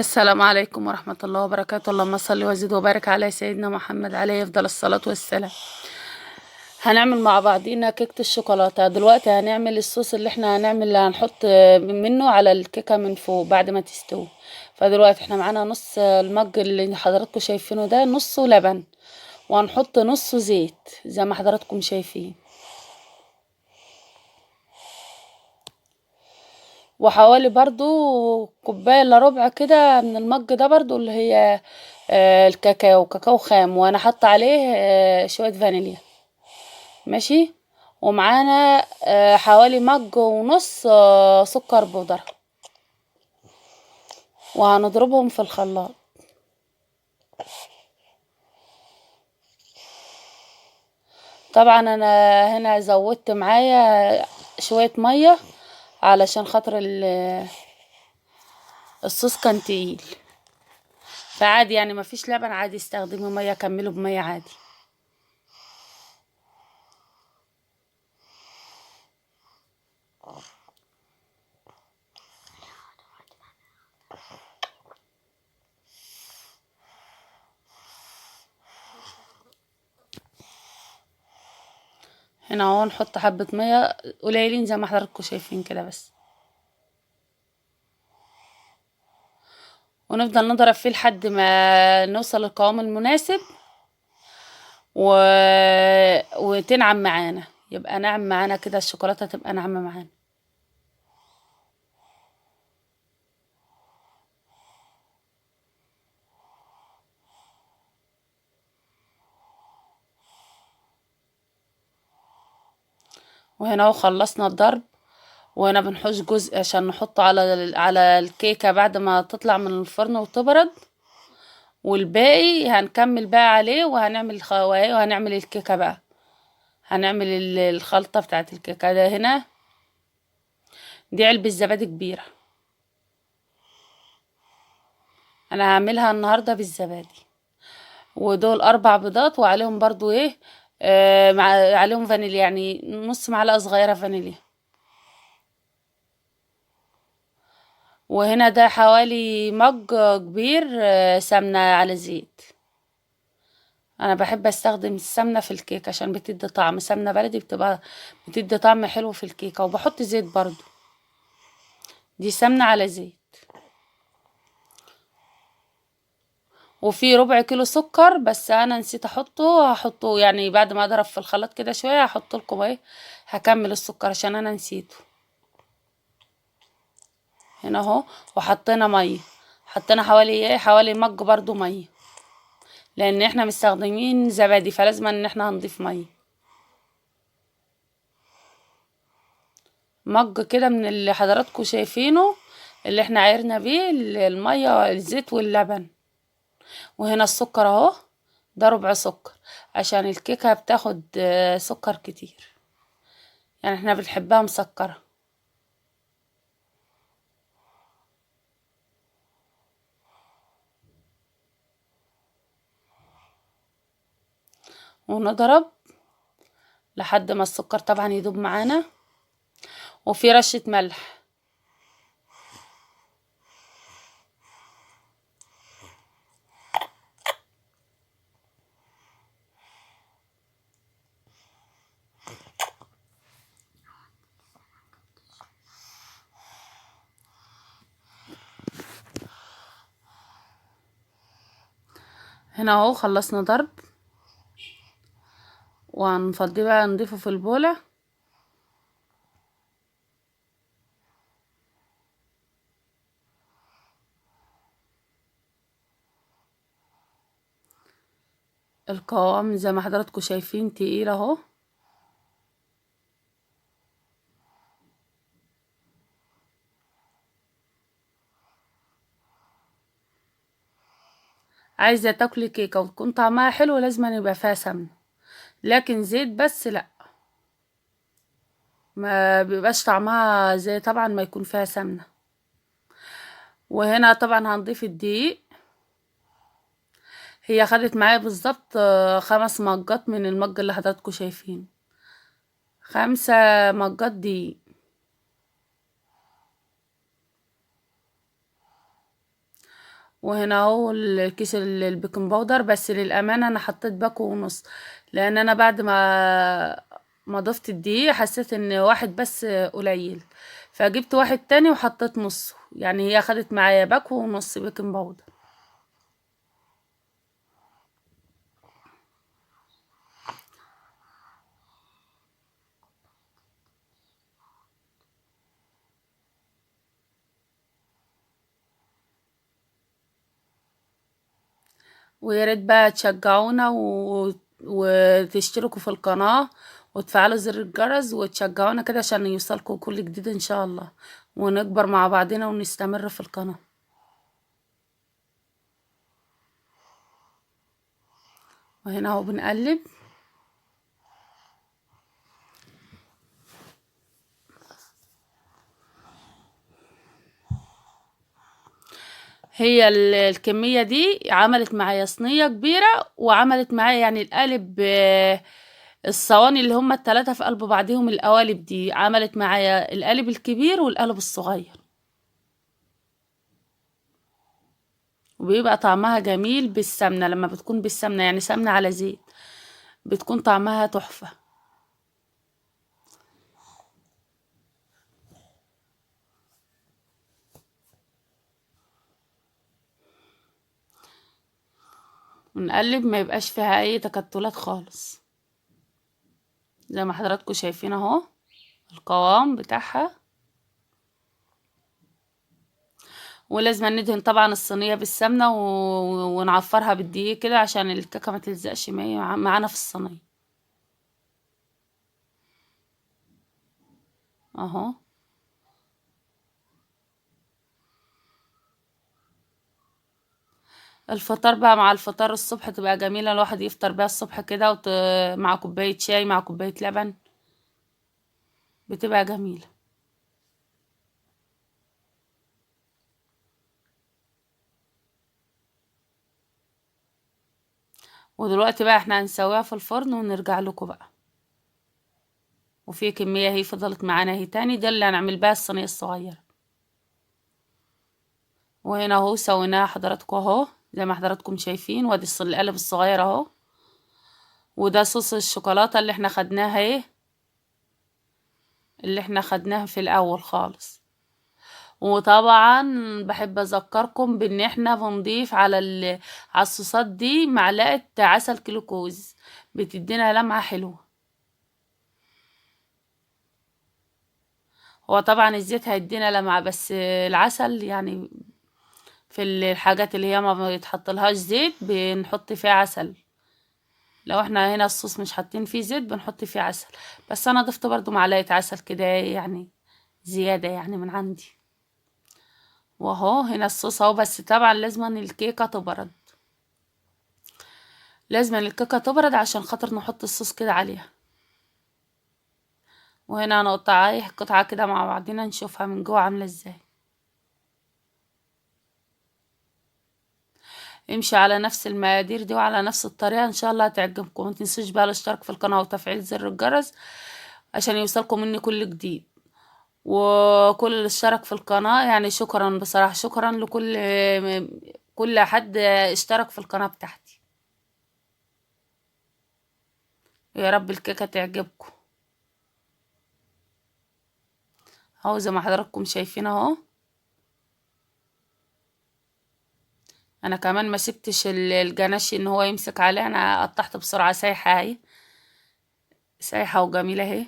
السلام عليكم ورحمة الله وبركاته. اللهم صل وزد وبارك على سيدنا محمد عليه أفضل الصلاة والسلام. هنعمل مع بعضينا كيكة الشوكولاتة. دلوقتي هنعمل الصوص اللي احنا هنحط منه على الكيكة من فوق بعد ما تستوي. فدلوقتي احنا معانا نص المج اللي حضراتكم شايفينه ده، نصه لبن، وهنحط نصه زيت زي ما حضراتكم شايفين، وحوالي برضو كوباية الا ربع كده من المج ده برضو اللي هي كاكاو خام، وانا حاطه عليه شوية فانيليا. ماشي. ومعانا حوالي مج ونص سكر بودرة، وهنضربهم في الخلاط. طبعا انا هنا زودت معايا شوية مية علشان خاطر الصوص كان تقيل، فعادي يعني مفيش لبن، عادي استخدمي مية، كملوا بمية عادي. هنا اهو نحط حبة مية قليلين زي ما حضراتكم شايفين كده بس، ونفضل نضرب فيه لحد ما نوصل للقوام المناسب و... وتنعم معانا، يبقى ناعم معانا كده، الشوكولاتة تبقى ناعمة معانا. وهنا اهو خلصنا الضرب، وهنا بنحوش جزء عشان نحطه على الكيكة بعد ما تطلع من الفرن وتبرد، والباقي هنكمل بقى عليه، وهنعمل خوايه وهنعمل الكيكة بقى. هنعمل الخلطة بتاعت الكيكة ده. هنا دي علبة زبادي كبيرة، انا هعملها النهاردة بالزبادي، ودول 4 بيضات، وعليهم برضو ايه عليهم فانيليا، يعني نص معلقة صغيرة فانيليا. وهنا ده حوالي مج كبير سمنة على زيت. انا بحب استخدم السمنة في الكيك عشان بتدي طعم، سمنة بلدي بتدي طعم حلو في الكيكة، وبحط زيت برضو. دي سمنة على زيت. وفي ربع كيلو سكر بس انا نسيت احطه، هحطه يعني بعد ما اضرب في الخلاط كده شوية، هحط لكم ايه، هكمل السكر عشان انا نسيته. هنا اهو، وحطينا ميه، حطينا حوالي مج برضو ميه، لان احنا مستخدمين زبادي فلازم ان احنا هنضيف ميه. مج كده من اللي حضراتكم شايفينه، اللي احنا عايرنا بيه الميه الزيت واللبن. وهنا السكر اهو، ده ربع سكر عشان الكيكه بتاخد سكر كتير، يعني احنا بنحبها مسكره. ونضرب لحد ما السكر طبعا يدوب معانا، وفي رشة ملح. هنا اهو خلصنا ضرب، وهنفضيه بقى نضيفه في البولة. القوام زي ما حضراتكم شايفين تقيل اهو. عايزة تاكلي كيكة وتكون طعمها حلو لازم يبقى فيها سمنة، لكن زيت بس لا، ما بيبقاش طعمها زي طبعا ما يكون فيها سمنة. وهنا طبعا هنضيف الدقيق. هي خدت معايا بالظبط 5 مجات من المج اللي حضراتكم شايفين، 5 مجات دقيق. وهنا اهو الكيس البيكنج باودر، بس للامانه انا حطيت باكو ونص، لان انا بعد ما ضفت الدقيق حسيت ان واحد بس قليل، فجبت واحد تاني وحطيت نصه، يعني هي خدت معايا باكو ونص بيكنج باودر. ويا ريت بقى تشجعونا وتشتركوا في القناة وتفعلوا زر الجرس وتشجعونا كده عشان يوصلكوا كل جديد ان شاء الله، ونكبر مع بعضنا ونستمر في القناة. وهنا اهو بنقلب. هي الكمية دي عملت معايا صينية كبيرة، وعملت معايا يعني القالب، الصواني اللي هما التلاتة في قلب بعضهم، القوالب دي عملت معايا القالب الكبير والقالب الصغير، وبيبقى طعمها جميل بالسمنة، لما بتكون بالسمنة يعني سمنة على زيت بتكون طعمها تحفة. ونقلب ما يبقاش فيها اي تكتلات خالص، زي ما حضراتكم شايفين اهو القوام بتاعها. ولازم ندهن طبعا الصينية بالسمنة ونعفرها بالدقيق كده عشان الكيكة ما تلزقش معانا في الصينية اهو. الفطار بقى، مع الفطار الصبح تبقى جميلة، الواحد يفطر بيها الصبح كده مع كوباية شاي مع كوباية لبن، بتبقى جميلة. ودلوقتي بقى احنا هنسويها في الفرن ونرجع لكم بقى. وفي كمية هي فضلت معانا هي تاني، ده اللي هنعمل بقى الصينية الصغيرة. وهنا اهو سويناها حضراتكم اهو زي ما حضراتكم شايفين، وادي القالب الصغير اهو، وده صوص الشوكولاتة اللي احنا خدناها ايه، اللي احنا خدناها في الاول خالص. وطبعا بحب اذكركم بان احنا بنضيف على الصوصات دي معلقة عسل كلوكوز، بتدينا لمعة حلوة. هو طبعا الزيت هيدينا لمعة، بس العسل يعني في الحاجات اللي هي ما بيتحطلهاش زيت بنحط فيها عسل، لو احنا هنا الصوص مش حاطين فيه زيت بنحط فيه عسل، بس انا ضفت برضو معلقة عسل كده يعني زيادة يعني من عندي. واهو هنا الصوص اهو، بس طبعا لازم الكيكة تبرد، لازم الكيكة تبرد عشان خاطر نحط الصوص كده عليها. وهنا هنقطع قطعة كده مع بعضنا نشوفها من جوه عاملة ازاي. امشي على نفس المقادير دي وعلى نفس الطريقة ان شاء الله هتعجبكم. متنسوش بقى الاشتراك في القناة وتفعيل زر الجرس عشان يوصلكم مني كل جديد. وكل اللي اشترك في القناة يعني شكرا، بصراحة شكرا لكل كل حد اشترك في القناة بتاعتي. يا رب الكيكة تعجبكم اهو زي ما حضراتكم شايفين اهو. انا كمان ما سبتش الجناش ان هو يمسك عليه، انا قطعت بسرعة سايحة اهي، سايحة وجميلة اهي.